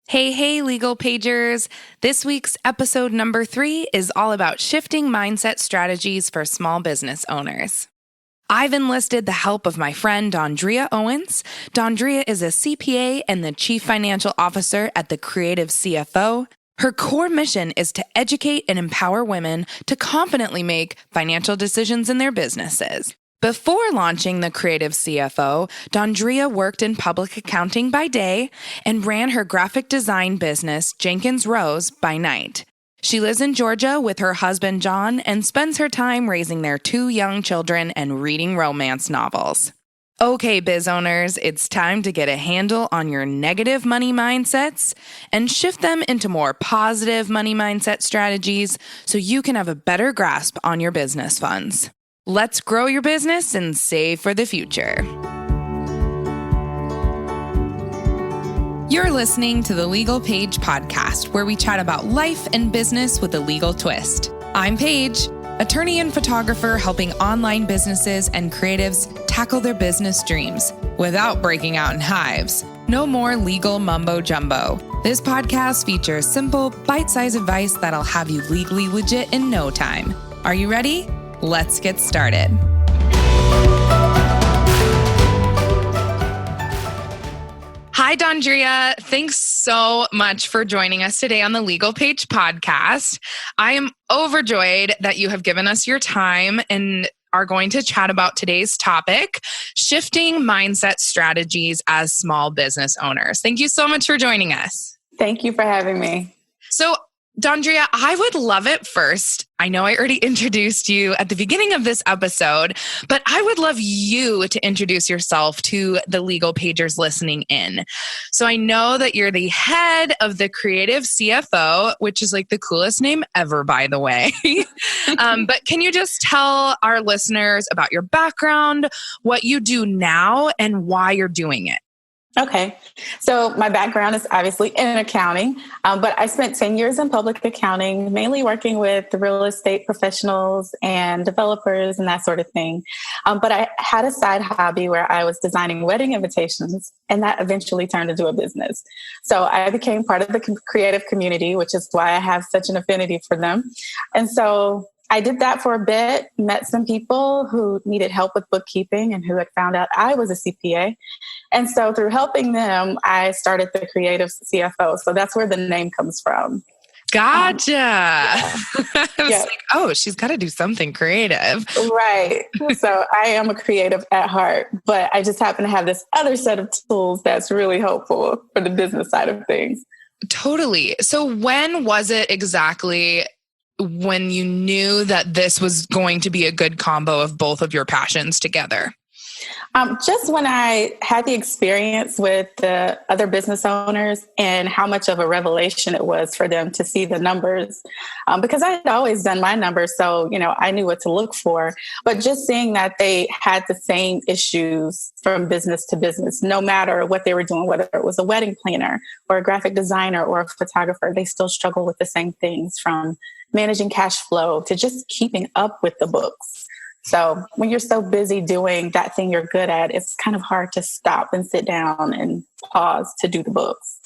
Hey, legal pagers. This week's episode number 3 is all about shifting mindset strategies for small business owners. I've enlisted the help of my friend Dondrea Owens. Dondrea is a CPA and the Chief Financial Officer at the Creative CFO. Her core mission is to educate and empower women to confidently make financial decisions in their businesses. Before launching the Creative CFO, Dondrea worked in public accounting by day and ran her graphic design business, Jenkins Rose, by night. She lives in Georgia with her husband, John, and spends her time raising their 2 young children and reading romance novels. Okay, biz owners, it's time to get a handle on your negative money mindsets and shift them into more positive money mindset strategies so you can have a better grasp on your business funds. Let's grow your business and save for the future. You're listening to the Legal Paige podcast, where we chat about life and business with a legal twist. I'm Paige, attorney and photographer helping online businesses and creatives tackle their business dreams without breaking out in hives. No more legal mumbo jumbo. This podcast features simple, bite-sized advice that'll have you legally legit in no time. Are you ready? Let's get started. Hi, Dondrea. Thanks so much for joining us today on the Legal Paige podcast. I am overjoyed that you have given us your time and are going to chat about today's topic, shifting mindset strategies as small business owners. Thank you so much for joining us. Thank you for having me. So, Dondrea, I would love it first. I know I already introduced you at the beginning of this episode, but I would love you to introduce yourself to the legal pagers listening in. So I know that you're the head of the Creative CFO, which is like the coolest name ever, by the way. But can you just tell our listeners about your background, what you do now, and why you're doing it? Okay. So my background is obviously in accounting, but I spent 10 years in public accounting, mainly working with the real estate professionals and developers and that sort of thing. But I had a side hobby where I was designing wedding invitations, and that eventually turned into a business. So I became part of the creative community, which is why I have such an affinity for them. And so I did that for a bit, met some people who needed help with bookkeeping and who had found out I was a CPA. And so through helping them, I started the Creative CFO. So that's where the name comes from. Gotcha. I was like, oh, she's got to do something creative. Right. So I am a creative at heart, but I just happen to have this other set of tools that's really helpful for the business side of things. Totally. So when was it exactly when you knew that this was going to be a good combo of both of your passions together? Just when I had the experience with the other business owners and how much of a revelation it was for them to see the numbers, because I had always done my numbers. So, I knew what to look for, but just seeing that they had the same issues from business to business, no matter what they were doing, whether it was a wedding planner or a graphic designer or a photographer, they still struggle with the same things, from managing cash flow to just keeping up with the books. So when you're so busy doing that thing you're good at, it's kind of hard to stop and sit down and pause to do the books.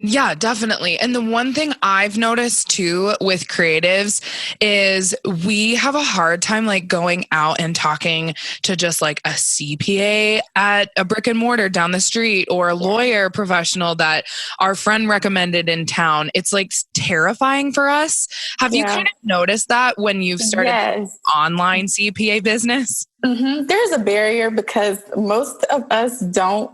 Yeah, definitely. And the one thing I've noticed too with creatives is we have a hard time going out and talking to just a CPA at a brick and mortar down the street or a lawyer professional that our friend recommended in town. It's terrifying for us. Have you kind of noticed that when you've started online CPA business? Mm-hmm. There's a barrier because most of us don't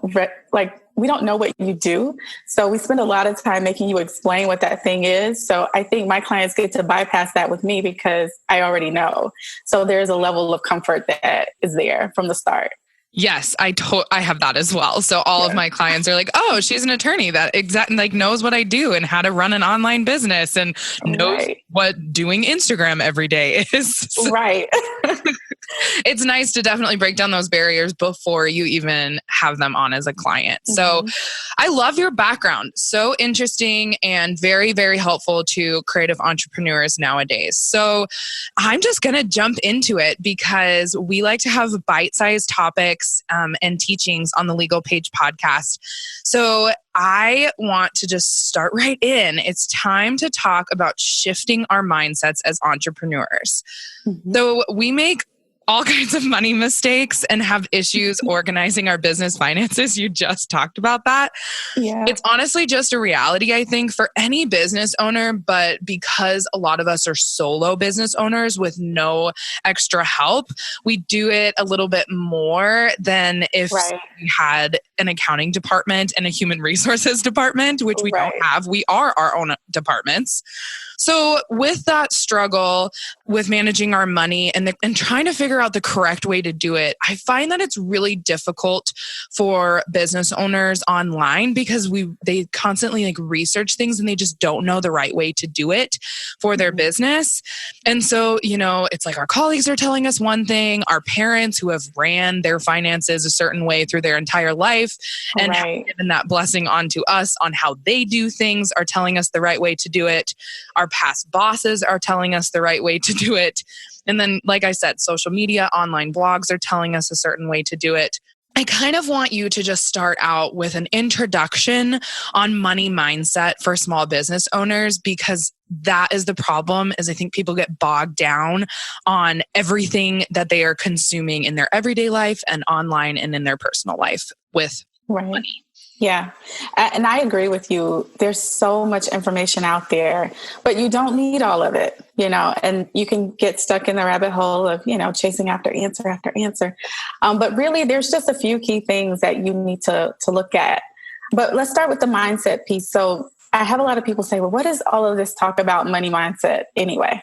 we don't know what you do. So we spend a lot of time making you explain what that thing is. So I think my clients get to bypass that with me because I already know. So there's a level of comfort that is there from the start. Yes, I have that as well. So all of my clients are like, oh, she's an attorney that knows what I do and how to run an online business and knows what doing Instagram every day is. Right. it's nice to definitely break down those barriers before you even have them on as a client. So I love your background. So interesting and very, very helpful to creative entrepreneurs nowadays. So I'm just going to jump into it because we like to have bite-sized topics and teachings on the Legal Paige podcast. So I want to just start right in. It's time to talk about shifting our mindsets as entrepreneurs. So we make all kinds of money mistakes and have issues organizing our business finances. You just talked about that. Yeah. It's honestly just a reality, I think, for any business owner. But because a lot of us are solo business owners with no extra help, we do it a little bit more than if we had an accounting department and a human resources department, which we don't have. We are our own departments. So with that struggle with managing our money and trying to figure out the correct way to do it, I find that it's really difficult for business owners online because they constantly research things and they just don't know the right way to do it for their business. And so, it's like our colleagues are telling us one thing, our parents who have ran their finances a certain way through their entire life and have given that blessing onto us on how they do things are telling us the right way to do it. Our past bosses are telling us the right way to do it. And then, like I said, social media, online blogs are telling us a certain way to do it. I kind of want you to just start out with an introduction on money mindset for small business owners, because that is the problem, is I think people get bogged down on everything that they are consuming in their everyday life and online and in their personal life with money. Yeah. And I agree with you. There's so much information out there, but you don't need all of it, and you can get stuck in the rabbit hole of, chasing after answer. But really, there's just a few key things that you need to look at. But let's start with the mindset piece. So I have a lot of people say, well, what is all of this talk about money mindset anyway?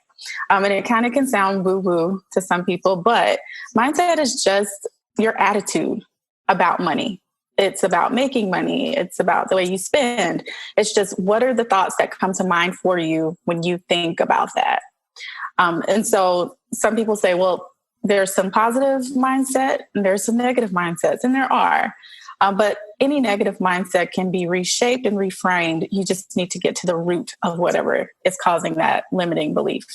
And it kind of can sound woo-woo to some people, but mindset is just your attitude about money. It's about making money. It's about the way you spend. It's just, what are the thoughts that come to mind for you when you think about that? And so some people say, well, there's some positive mindset and there's some negative mindsets, and there are. But any negative mindset can be reshaped and reframed. You just need to get to the root of whatever is causing that limiting belief.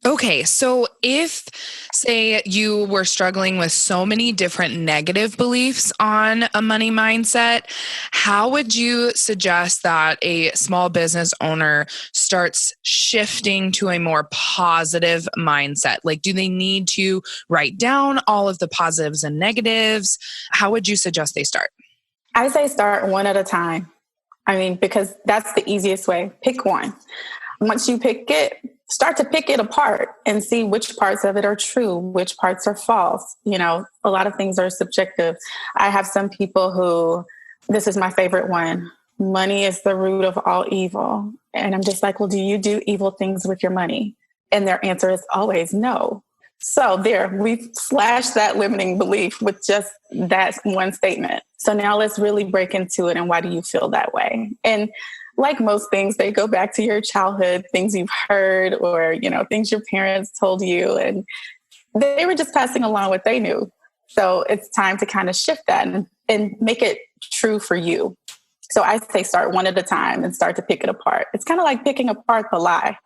Okay, so if, say, you were struggling with so many different negative beliefs on a money mindset, how would you suggest that a small business owner starts shifting to a more positive mindset? Like, do they need to write down all of the positives and negatives? How would you suggest they start? I say start one at a time. Because that's the easiest way. Pick one. Once you pick it, start to pick it apart and see which parts of it are true, which parts are false. A lot of things are subjective. I have some people who, this is my favorite one, money is the root of all evil. And I'm just like, well, do you do evil things with your money? And their answer is always no. So there, we've slashed that limiting belief with just that one statement. So now let's really break into it. And why do you feel that way? And like most things, they go back to your childhood, things you've heard or, things your parents told you. And they were just passing along what they knew. So it's time to kind of shift that and make it true for you. So I say start one at a time and start to pick it apart. It's kind of like picking apart the lie.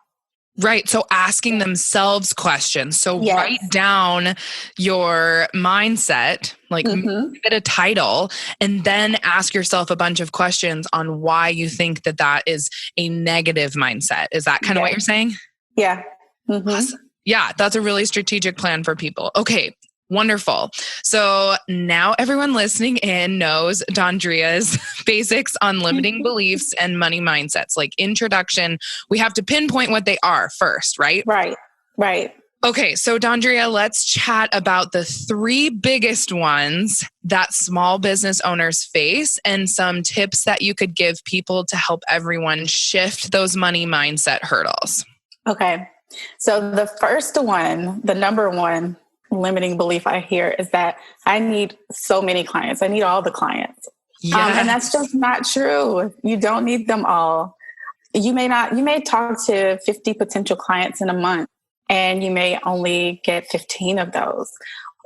Right. So asking themselves questions. So write down your mindset, give it a title, and then ask yourself a bunch of questions on why you think that is a negative mindset. Is that kind of what you're saying? Yeah. Awesome. Yeah, that's a really strategic plan for people. Okay. Wonderful. So now everyone listening in knows Dondrea's basics on limiting beliefs and money mindsets, like introduction. We have to pinpoint what they are first, right? Right. Okay. So Dondrea, let's chat about the 3 biggest ones that small business owners face and some tips that you could give people to help everyone shift those money mindset hurdles. Okay. So the first one, the number one limiting belief I hear is that I need so many clients. I need all the clients. Yes. And that's just not true. You don't need them all. You may talk to 50 potential clients in a month and you may only get 15 of those.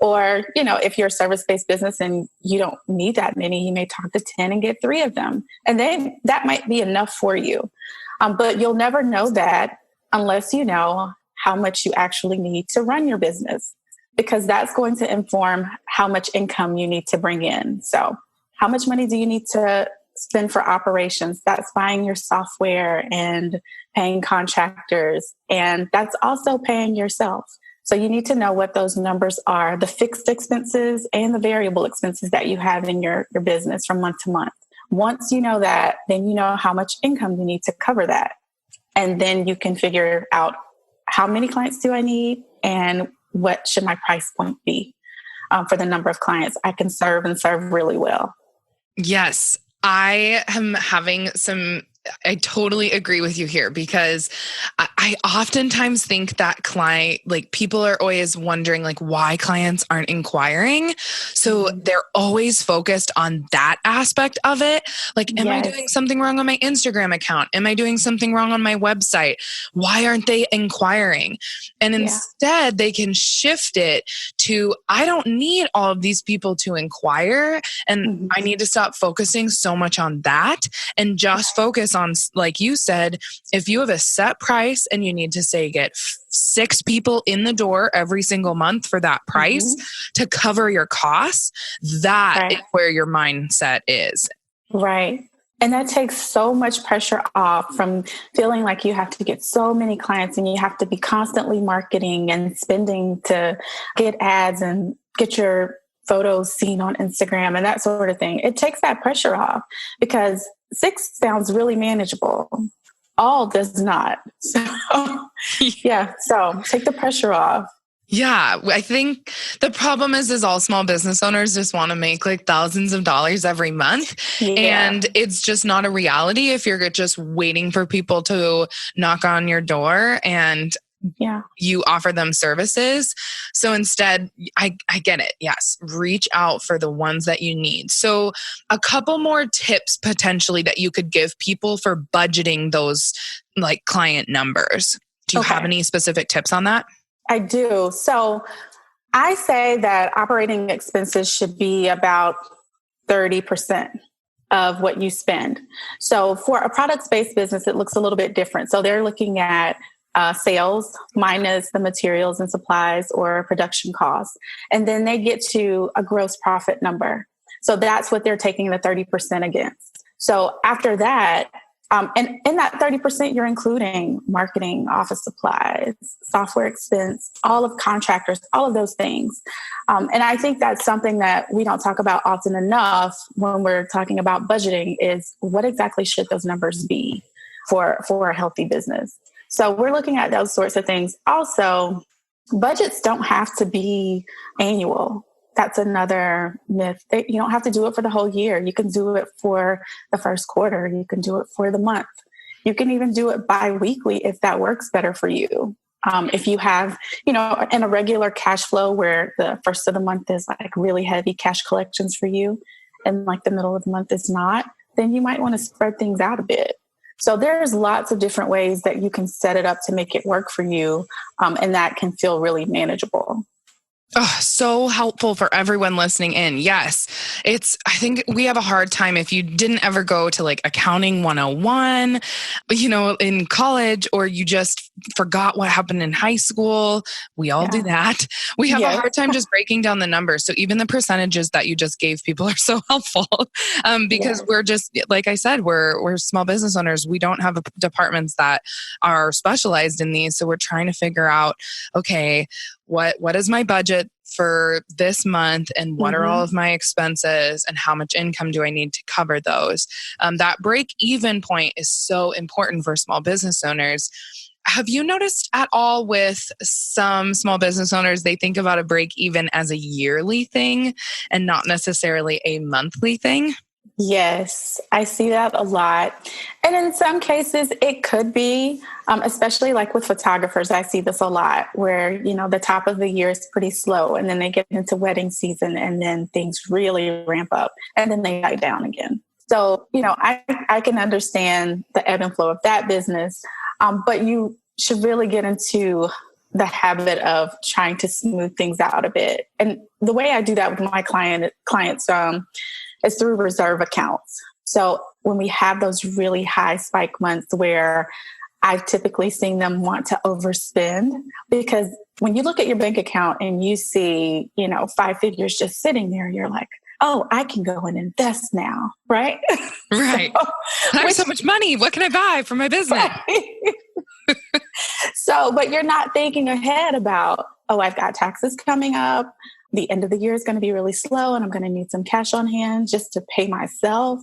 Or, if you're a service-based business and you don't need that many, you may talk to 10 and get 3 of them. And then that might be enough for you. But you'll never know that unless you know how much you actually need to run your business, because that's going to inform how much income you need to bring in. So how much money do you need to spend for operations? That's buying your software and paying contractors. And that's also paying yourself. So you need to know what those numbers are, the fixed expenses and the variable expenses that you have in your business from month to month. Once you know that, then you know how much income you need to cover that. And then you can figure out how many clients do I need and what should my price point be for the number of clients I can serve and serve really well. Yes, I am I totally agree with you here, because I oftentimes think that people are always wondering why clients aren't inquiring. So they're always focused on that aspect of it. Am I doing something wrong on my Instagram account? Am I doing something wrong on my website? Why aren't they inquiring? And instead they can shift it to, I don't need all of these people to inquire. And I need to stop focusing so much on that and just focus on, like you said, if you have a set price and you need to get 6 people in the door every single month for that price to cover your costs, that is where your mindset is. Right. And that takes so much pressure off from feeling like you have to get so many clients and you have to be constantly marketing and spending to get ads and get your photos seen on Instagram and that sort of thing. It takes that pressure off, because 6 sounds really manageable. All does not. So take the pressure off. Yeah, I think the problem is all small business owners just want to make thousands of dollars every month. And it's just not a reality if you're just waiting for people to knock on your door and you offer them services. So instead, I get it. Yes. Reach out for the ones that you need. So a couple more tips potentially that you could give people for budgeting those client numbers. Do you have any specific tips on that? I do. So I say that operating expenses should be about 30% of what you spend. So for a products-based business, it looks a little bit different. So they're looking at sales minus the materials and supplies or production costs. And then they get to a gross profit number. So that's what they're taking the 30% against. So after that, and in that 30%, you're including marketing, office supplies, software expense, all of contractors, all of those things. And I think that's something that we don't talk about often enough when we're talking about budgeting, is what exactly should those numbers be for a healthy business. So we're looking at those sorts of things. Also, budgets don't have to be annual. That's another myth. You don't have to do it for the whole year. You can do it for the first quarter. You can do it for the month. You can even do it bi-weekly if that works better for you. If you have, in a regular cash flow where the first of the month is really heavy cash collections for you and the middle of the month is not, then you might want to spread things out a bit. So there's lots of different ways that you can set it up to make it work for you. And that can feel really manageable. Oh, so helpful for everyone listening in. Yes. I think we have a hard time if you didn't ever go to accounting 101, in college, or you just forgot what happened in high school. We all do that. We have a hard time just breaking down the numbers. So even the percentages that you just gave people are so helpful because we're just, like I said, we're small business owners. We don't have departments that are specialized in these. So we're trying to figure out, okay, what is my budget for this month, and what are all of my expenses, and how much income do I need to cover those? That break-even point is so important for small business owners. Have you noticed at all with some small business owners, they think about a break-even as a yearly thing and not necessarily a monthly thing? Yes, I see that a lot. And in some cases, it could be, especially with photographers, I see this a lot where, the top of the year is pretty slow and then they get into wedding season and then things really ramp up and then they die down again. So, I can understand the ebb and flow of that business, but you should really get into the habit of trying to smooth things out a bit. And the way I do that with my clients is through reserve accounts. So when we have those really high spike months where I've typically seen them want to overspend, because when you look at your bank account and you see, 5 figures just sitting there, you're like, oh, I can go and invest now, right? Right. I have so much money. What can I buy for my business? Right. But you're not thinking ahead about, oh, I've got taxes coming up. The end of the year is going to be really slow and I'm going to need some cash on hand just to pay myself.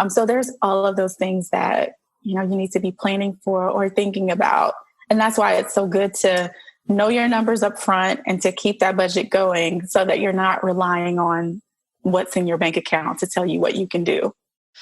So there's all of those things that, you need to be planning for or thinking about. And that's why it's so good to know your numbers up front and to keep that budget going so that you're not relying on what's in your bank account to tell you what you can do.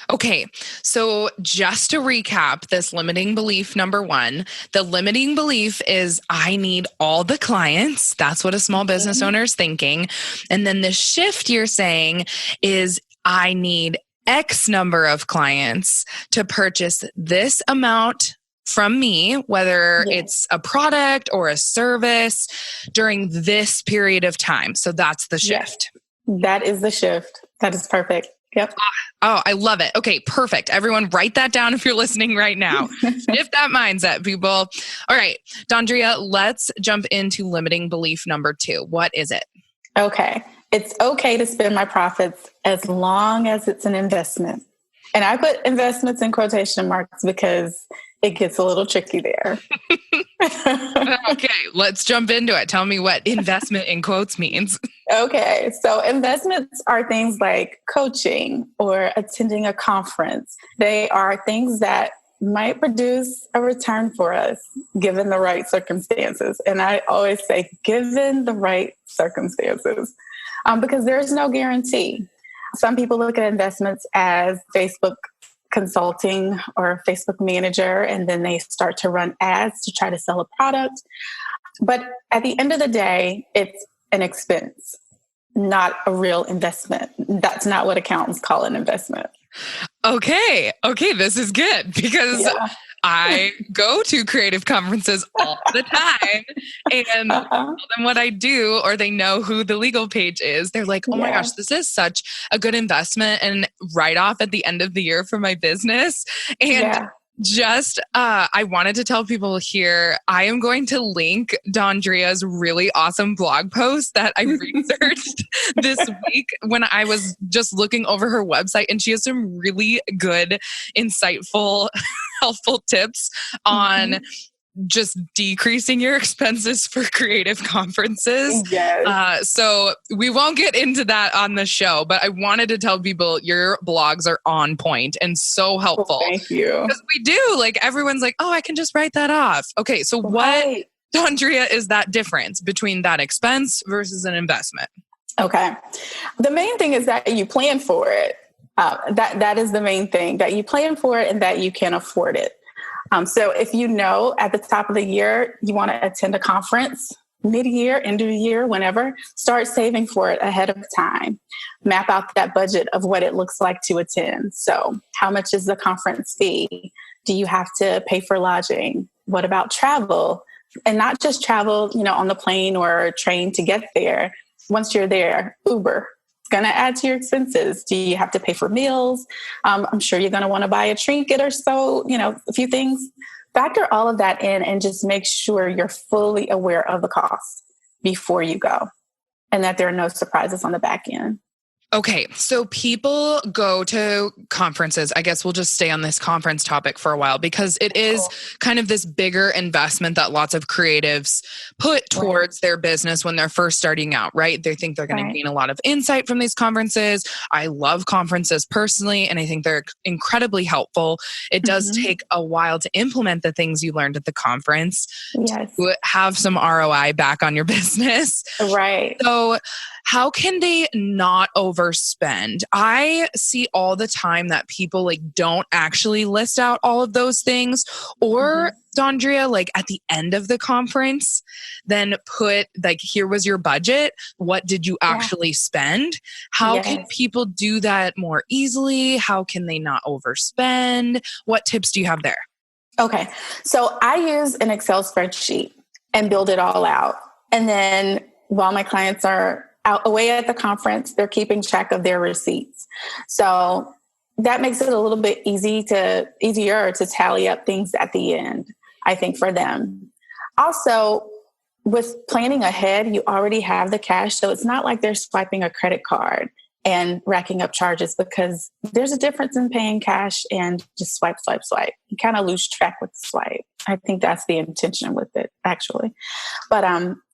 Okay, so just to recap this limiting belief number 1, the limiting belief is I need all the clients. That's what a small business owner is thinking. And then the shift you're saying is I need X number of clients to purchase this amount from me, whether it's a product or a service during this period of time. So that's the shift. Yes. That is the shift. That is perfect. Yep. Oh, I love it. Okay, perfect. Everyone write that down if you're listening right now. Shift that mindset, people. All right, Dondrea, let's jump into limiting belief number 2. What is it? Okay. It's okay to spend my profits as long as it's an investment. And I put investments in quotation marks because it gets a little tricky there. Okay, let's jump into it. Tell me what investment in quotes means. Okay, so investments are things like coaching or attending a conference. They are things that might produce a return for us given the right circumstances. And I always say, given the right circumstances, because there's no guarantee. Some people look at investments as Facebook consulting or Facebook manager, and then they start to run ads to try to sell a product. But at the end of the day, it's an expense, not a real investment. That's not what accountants call an investment. Okay, this is good because I go to creative conferences all the time and tell them what I do, or they know who the legal page is. They're like, oh my gosh, this is such a good investment and write off at the end of the year for my business. And I wanted to tell people here, I am going to link Dondrea's really awesome blog post that I researched this week when I was just looking over her website, and she has some really good, insightful, helpful tips on just decreasing your expenses for creative conferences. Yes. So we won't get into that on the show, but I wanted to tell people your blogs are on point and so helpful. Well, thank you. Because we do, everyone's like, oh, I can just write that off. Okay, so what, Dondrea, is that difference between that expense versus an investment? Okay. The main thing is that you plan for it. That is the main thing, that you plan for it and that you can afford it. So if you know at the top of the year, you want to attend a conference, mid-year, end of the year, whenever, start saving for it ahead of time. Map out that budget of what it looks like to attend. So how much is the conference fee? Do you have to pay for lodging? What about travel? And not just travel, on the plane or train to get there. Once you're there, Uber. Going to add to your expenses. Do you have to pay for meals? I'm sure you're going to want to buy a trinket or so, a few things. Factor all of that in and just make sure you're fully aware of the cost before you go and that there are no surprises on the back end. Okay, so people go to conferences. I guess we'll just stay on this conference topic for a while because it is kind of this bigger investment that lots of creatives put towards their business when they're first starting out, right? They think they're going to gain a lot of insight from these conferences. I love conferences personally, and I think they're incredibly helpful. It does take a while to implement the things you learned at the conference to have some ROI back on your business. Right. So how can they not overspend? I see all the time that people don't actually list out all of those things, or Dondrea, at the end of the conference, then put here was your budget. What did you actually spend? How can people do that more easily? How can they not overspend? What tips do you have there? Okay. So I use an Excel spreadsheet. and build it all out. And then while my clients are out away at the conference, they're keeping track of their receipts. So that makes it a little bit easier to tally up things at the end, I think, for them. Also, with planning ahead, you already have the cash. So it's not like they're swiping a credit card and racking up charges, because there's a difference in paying cash and just swipe. You kind of lose track with the swipe. I think that's the intention with it, actually. But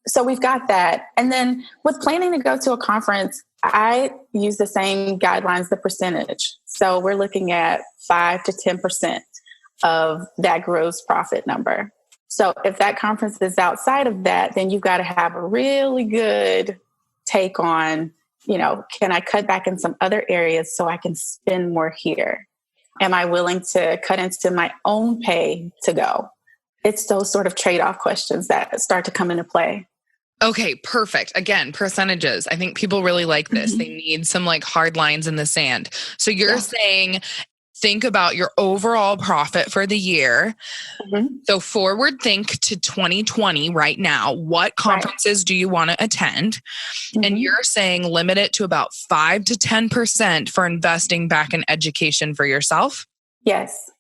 so we've got that. And then with planning to go to a conference, I use the same guidelines, the percentage. So we're looking at 5 to 10% of that gross profit number. So if that conference is outside of that, then you've got to have a really good take on, can I cut back in some other areas so I can spend more here? Am I willing to cut into my own pay to go? It's those sort of trade-off questions that start to come into play. Okay, perfect. Again, percentages. I think people really like this. Mm-hmm. They need some hard lines in the sand. So you're saying, think about your overall profit for the year. Mm-hmm. So forward think to 2020 right now. What conferences do you want to attend? Mm-hmm. And you're saying limit it to about 5 to 10% for investing back in education for yourself? Yes.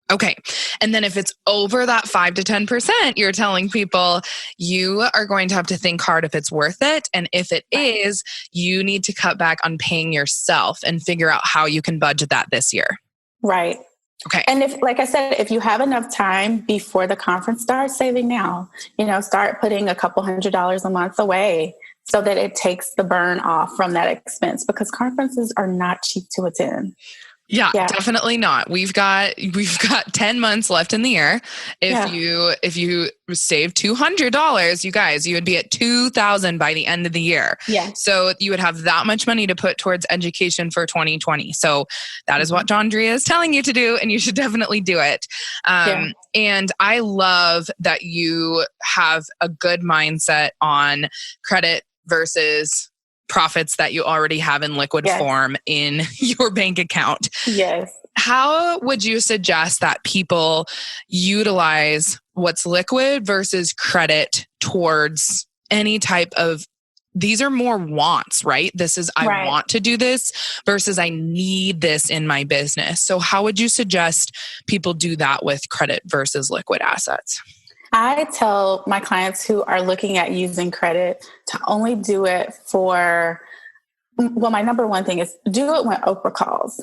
Okay. And then if it's over that 5 to 10%, you're telling people you are going to have to think hard if it's worth it. And if it is, you need to cut back on paying yourself and figure out how you can budget that this year. Right. Okay. And if, like I said, if you have enough time before the conference, start saving now. Start putting a couple $100s a month away so that it takes the burn off from that expense, because conferences are not cheap to attend. Yeah, definitely not. We've got 10 months left in the year. If you save $200, you guys, you would be at $2,000 by the end of the year. Yeah. So you would have that much money to put towards education for 2020. So that is what Dondrea is telling you to do, and you should definitely do it. And I love that you have a good mindset on credit versus profits that you already have in liquid form in your bank account. Yes. How would you suggest that people utilize what's liquid versus credit towards any type of, these are more wants, right? This is, I want to do this versus I need this in my business. So how would you suggest people do that with credit versus liquid assets? I tell my clients who are looking at using credit to only do it for, my number one thing is do it when Oprah calls.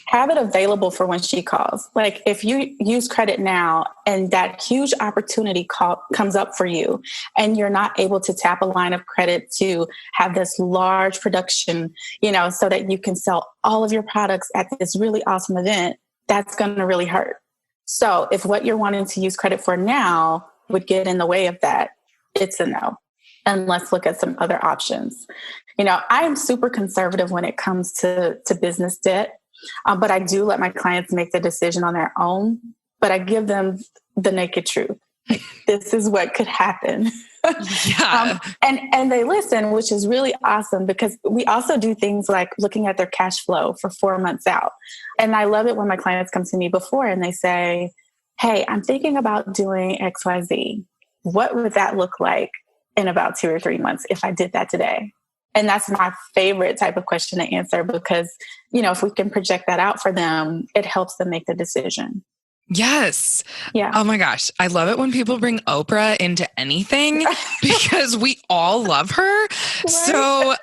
Have it available for when she calls. Like if you use credit now and that huge opportunity comes up for you and you're not able to tap a line of credit to have this large production, so that you can sell all of your products at this really awesome event, that's going to really hurt. So if what you're wanting to use credit for now would get in the way of that, it's a no. And let's look at some other options. I am super conservative when it comes to business debt, but I do let my clients make the decision on their own, but I give them the naked truth. This is what could happen. And they listen, which is really awesome, because we also do things like looking at their cash flow for 4 months out. And I love it when my clients come to me before and they say, hey, I'm thinking about doing XYZ. What would that look like in about 2 or 3 months if I did that today? And that's my favorite type of question to answer, because, if we can project that out for them, it helps them make the decision. Yes. Yeah. Oh my gosh. I love it when people bring Oprah into anything because we all love her. Right? So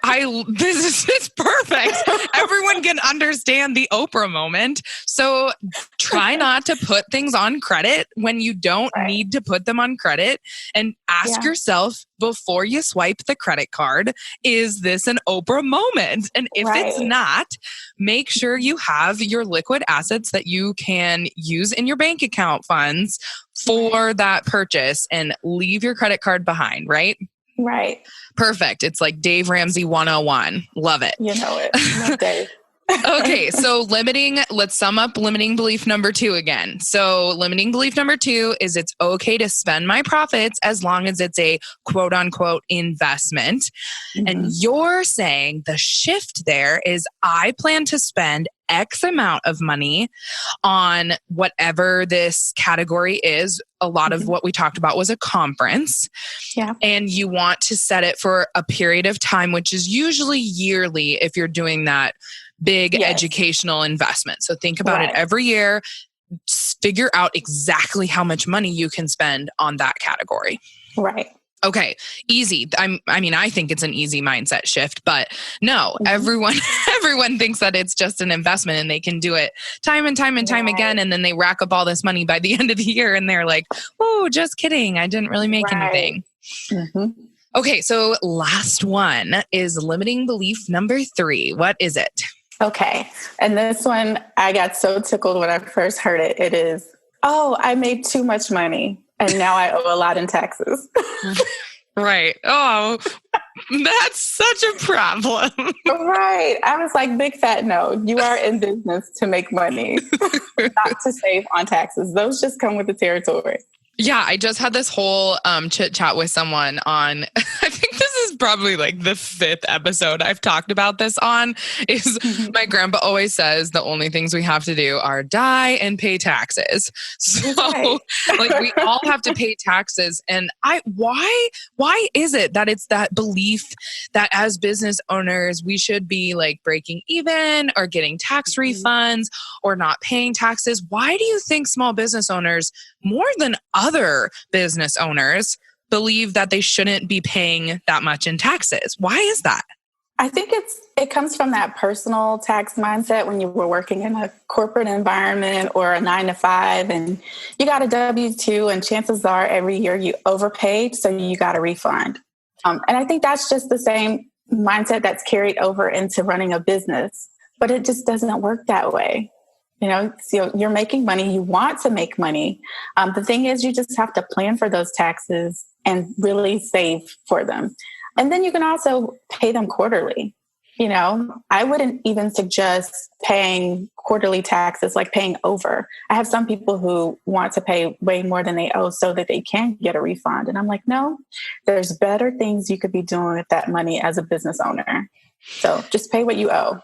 this is perfect. Everyone can understand the Oprah moment. So try not to put things on credit when you don't need to put them on credit, and ask yourself before you swipe the credit card, is this an Oprah moment? And if it's not, make sure you have your liquid assets that you can use in your bank account funds for that purchase, and leave your credit card behind, right? Right. Perfect. It's like Dave Ramsey 101. Love it. You know it. Love Dave. Okay, so let's sum up limiting belief number 2 again. So limiting belief number 2 is it's okay to spend my profits as long as it's a quote unquote investment. And you're saying the shift there is I plan to spend X amount of money on whatever this category is. A lot of what we talked about was a conference. Yeah. And you want to set it for a period of time, which is usually yearly if you're doing that big educational investment. So think about it every year, figure out exactly how much money you can spend on that category. Right. Okay, easy. I think it's an easy mindset shift, but no, everyone thinks that it's just an investment and they can do it time and time and time again. And then they rack up all this money by the end of the year and they're like, oh, just kidding. I didn't really make anything. Okay, so last one is limiting belief number 3. What is it? Okay. And this one, I got so tickled when I first heard it. It is, oh, I made too much money and now I owe a lot in taxes. Right. Oh, that's such a problem. Right. I was like, big fat no. You are in business to make money, not to save on taxes. Those just come with the territory. Yeah, I just had this whole chit chat with someone on, I think this is probably like the 5th episode I've talked about this on, is my grandpa always says the only things we have to do are die and pay taxes. So like we all have to pay taxes. And why is it that it's that belief that as business owners, we should be like breaking even or getting tax refunds or not paying taxes? Why do you think small business owners, more than other business owners, believe that they shouldn't be paying that much in taxes? Why is that? I think it comes from that personal tax mindset when you were working in a corporate environment or a 9-to-5 and you got a W-2 and chances are every year you overpaid, so you got a refund. And I think that's just the same mindset that's carried over into running a business, but it just doesn't work that way. You know, so you're making money, you want to make money. The thing is, you just have to plan for those taxes and really save for them. And then you can also pay them quarterly. You know, I wouldn't even suggest paying quarterly taxes, like paying over. I have some people who want to pay way more than they owe so that they can get a refund. And I'm like, no, there's better things you could be doing with that money as a business owner. So just pay what you owe.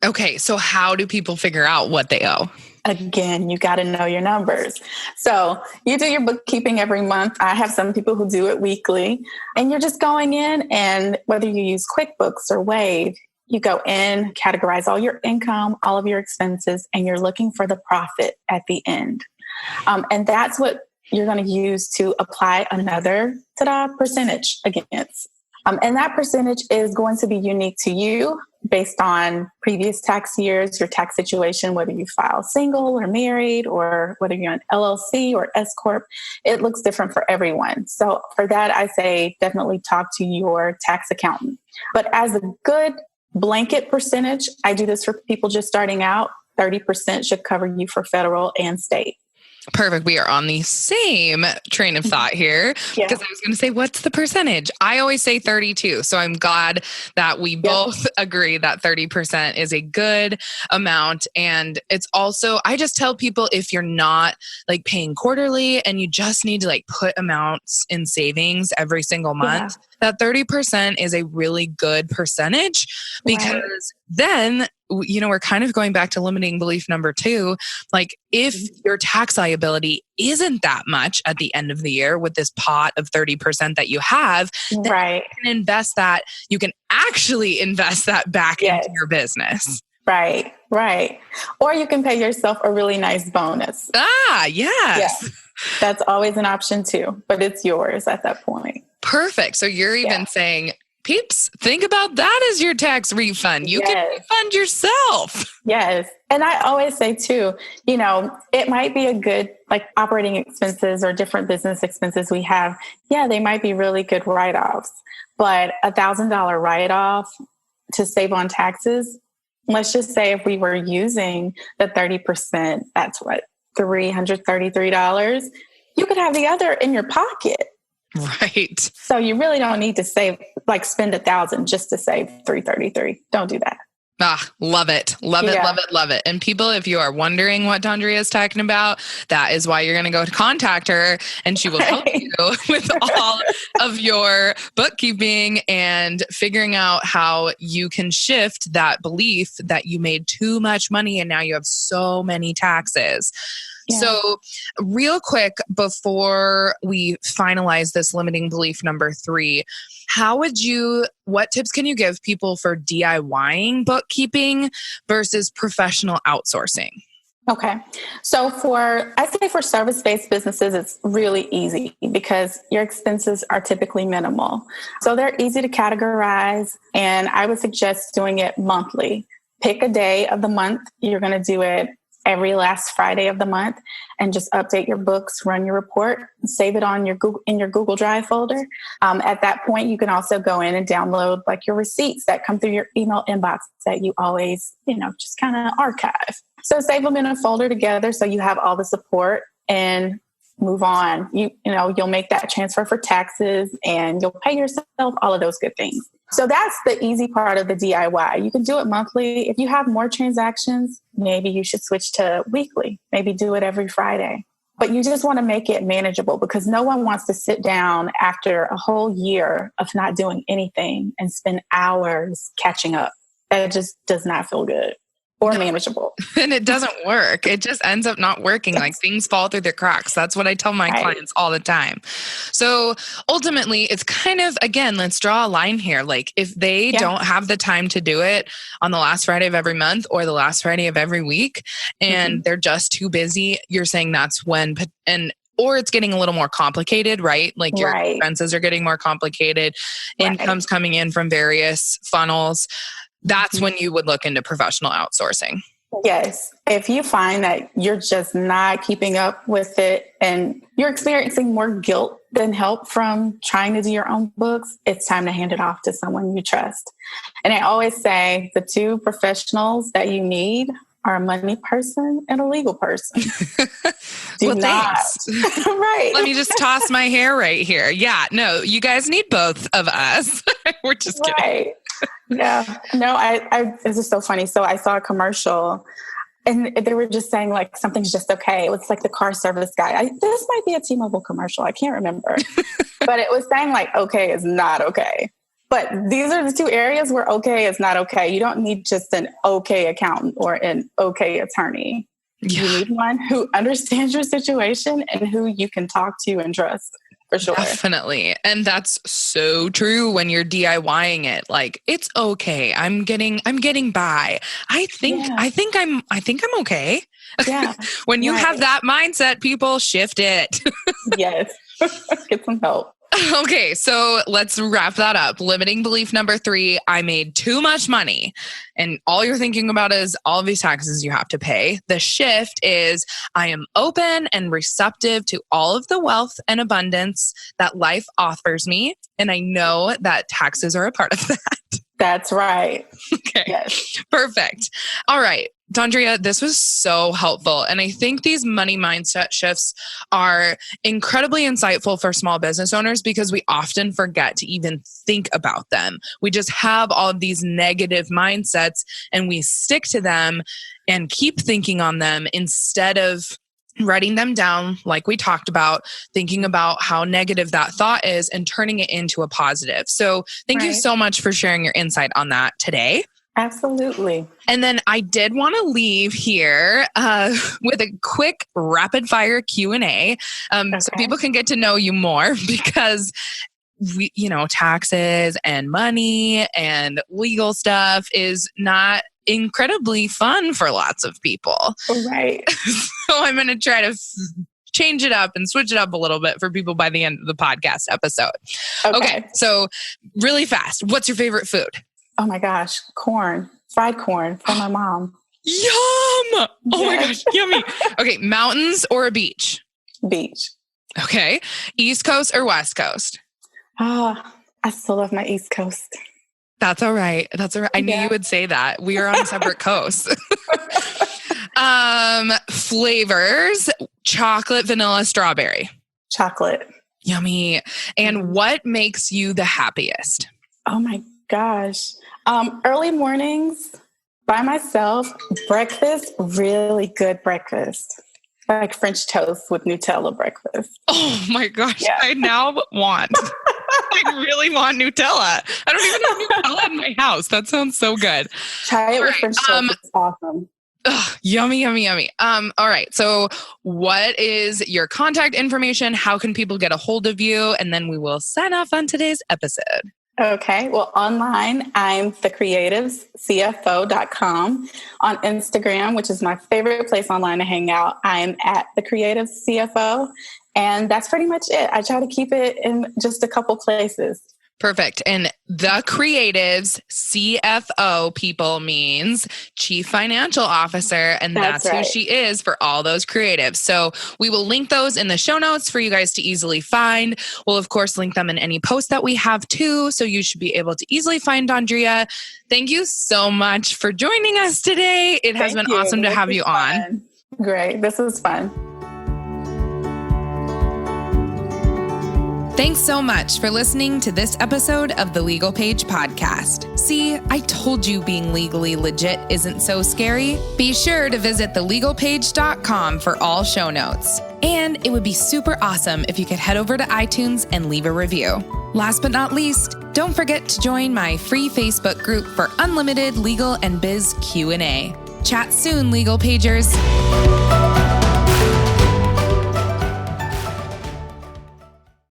Okay, so how do people figure out what they owe? Again, you got to know your numbers. So you do your bookkeeping every month. I have some people who do it weekly. And you're just going in, and whether you use QuickBooks or Wave, you go in, categorize all your income, all of your expenses, and you're looking for the profit at the end. And that's what you're going to use to apply another percentage against. And that percentage is going to be unique to you based on previous tax years, your tax situation, whether you file single or married, or whether you're an LLC or S Corp. It looks different for everyone. So for that, I say definitely talk to your tax accountant. But as a good blanket percentage, I do this for people just starting out, 30% should cover you for federal and state. Perfect. We are on the same train of thought here because I was going to say, what's the percentage? I always say 32. So I'm glad that we both agree that 30% is a good amount. And it's also, I just tell people if you're not like paying quarterly and you just need to like put amounts in savings every single month, that 30% is a really good percentage because then, you know, we're kind of going back to limiting belief number 2. Like if your tax liability isn't that much at the end of the year with this pot of 30% that you have, then you can invest that. You can actually invest that back into your business. Right. Or you can pay yourself a really nice bonus. Yes. That's always an option too, but it's yours at that point. Perfect. So you're even saying, peeps, think about that as your tax refund. You can refund yourself. Yes. And I always say too, you know, it might be a good, like operating expenses or different business expenses we have. Yeah, they might be really good write-offs, but $1,000 write-off to save on taxes. Let's just say if we were using the 30%, that's what, $333. You could have the other in your pocket. Right. So you really don't need to spend $1,000 just to save $333. Don't do that. Ah, love it. Love it, love it, love it. And people, if you are wondering what Dondrea is talking about, that is why you're going to go to contact her and she will help you with all of your bookkeeping and figuring out how you can shift that belief that you made too much money and now you have so many taxes. Yeah. So real quick, before we finalize this limiting belief number 3, what tips can you give people for DIYing bookkeeping versus professional outsourcing? Okay. So I say for service-based businesses, it's really easy because your expenses are typically minimal. So they're easy to categorize, and I would suggest doing it monthly. Pick a day of the month. You're going to do it every last Friday of the month and just update your books, run your report, save it on in your Google Drive folder. At that point, you can also go in and download like your receipts that come through your email inbox that you always, just kind of archive. So save them in a folder together so you have all the support and move on. You'll make that transfer for taxes and you'll pay yourself, all of those good things. So that's the easy part of the DIY. You can do it monthly. If you have more transactions, maybe you should switch to weekly. Maybe do it every Friday. But you just want to make it manageable because no one wants to sit down after a whole year of not doing anything and spend hours catching up. That just does not feel good or manageable. And it doesn't work. It just ends up not working. Like things fall through the cracks. That's what I tell my clients all the time. So ultimately, it's kind of, again, let's draw a line here. Like if they don't have the time to do it on the last Friday of every month or the last Friday of every week, and they're just too busy, you're saying that's when, or it's getting a little more complicated, right? Like your expenses are getting more complicated, income's coming in from various funnels. That's when you would look into professional outsourcing. Yes. If you find that you're just not keeping up with it and you're experiencing more guilt than help from trying to do your own books, it's time to hand it off to someone you trust. And I always say the 2 professionals that you need are a money person and a legal person. Thanks. Right. Let me just toss my hair right here. Yeah, no, you guys need both of us. We're just kidding. Right. Yeah. No, it's just so funny. So I saw a commercial and they were just saying like, something's just okay. It was like the car service guy. This might be a T-Mobile commercial. I can't remember, but it was saying like, okay is not okay. But these are the 2 areas where okay is not okay. You don't need just an okay accountant or an okay attorney. Yeah. You need one who understands your situation and who you can talk to and trust. For sure. Definitely. And that's so true when you're DIYing it. Like, it's okay. I'm getting by. I think I'm okay. Yeah. When you have that mindset, people shift it. Yes. Get some help. Okay, so let's wrap that up. Limiting belief number 3, I made too much money. And all you're thinking about is all of these taxes you have to pay. The shift is I am open and receptive to all of the wealth and abundance that life offers me. And I know that taxes are a part of that. That's right. Okay. Yes. Perfect. All right. Dondrea, this was so helpful. And I think these money mindset shifts are incredibly insightful for small business owners because we often forget to even think about them. We just have all of these negative mindsets and we stick to them and keep thinking on them instead of writing them down, like we talked about, thinking about how negative that thought is and turning it into a positive. So thank you so much for sharing your insight on that today. Absolutely. And then I did want to leave here with a quick rapid fire Q&A so people can get to know you more because taxes and money and legal stuff is not incredibly fun for lots of people. Right. So I'm going to try to change it up and switch it up a little bit for people by the end of the podcast episode. Okay. So really fast. What's your favorite food? Oh my gosh. Corn. Fried corn from my mom. Yum! Oh my gosh. Yummy. Okay. Mountains or a beach? Beach. Okay. East Coast or West Coast? I still love my East Coast. That's all right. That's all right. I knew you would say that. We are on separate coasts. Flavors, chocolate, vanilla, strawberry. Chocolate. Yummy. And what makes you the happiest? Oh my gosh. Early mornings By myself, breakfast, really good breakfast. Like French toast with Nutella breakfast. Oh my gosh. Yeah. I really want Nutella. I don't even have Nutella in my house. That sounds so good. Try it with French toast. It's awesome. Yummy, yummy, yummy. All right. So what is your contact information? How can people get a hold of you? And then we will sign off on today's episode. Okay. Well, online, I'm thecreativescfo.com. On Instagram, which is my favorite place online to hang out, I'm at thecreativescfo. And that's pretty much it. I try to keep it in just a couple places. Perfect. And the creatives CFO people means Chief Financial Officer. And that's right. Who she is for all those creatives. So we will link those in the show notes for you guys to easily find. We'll, of course, link them in any post that we have too. So you should be able to easily find Dondrea. Thank you so much for joining us today. It has been awesome to have you on. Great. This was fun. Thanks so much for listening to this episode of the Legal Paige podcast. See, I told you being legally legit isn't so scary. Be sure to visit thelegalpage.com for all show notes. And it would be super awesome if you could head over to iTunes and leave a review. Last but not least, don't forget to join my free Facebook group for unlimited legal and biz Q&A. Chat soon, Legal Pagers.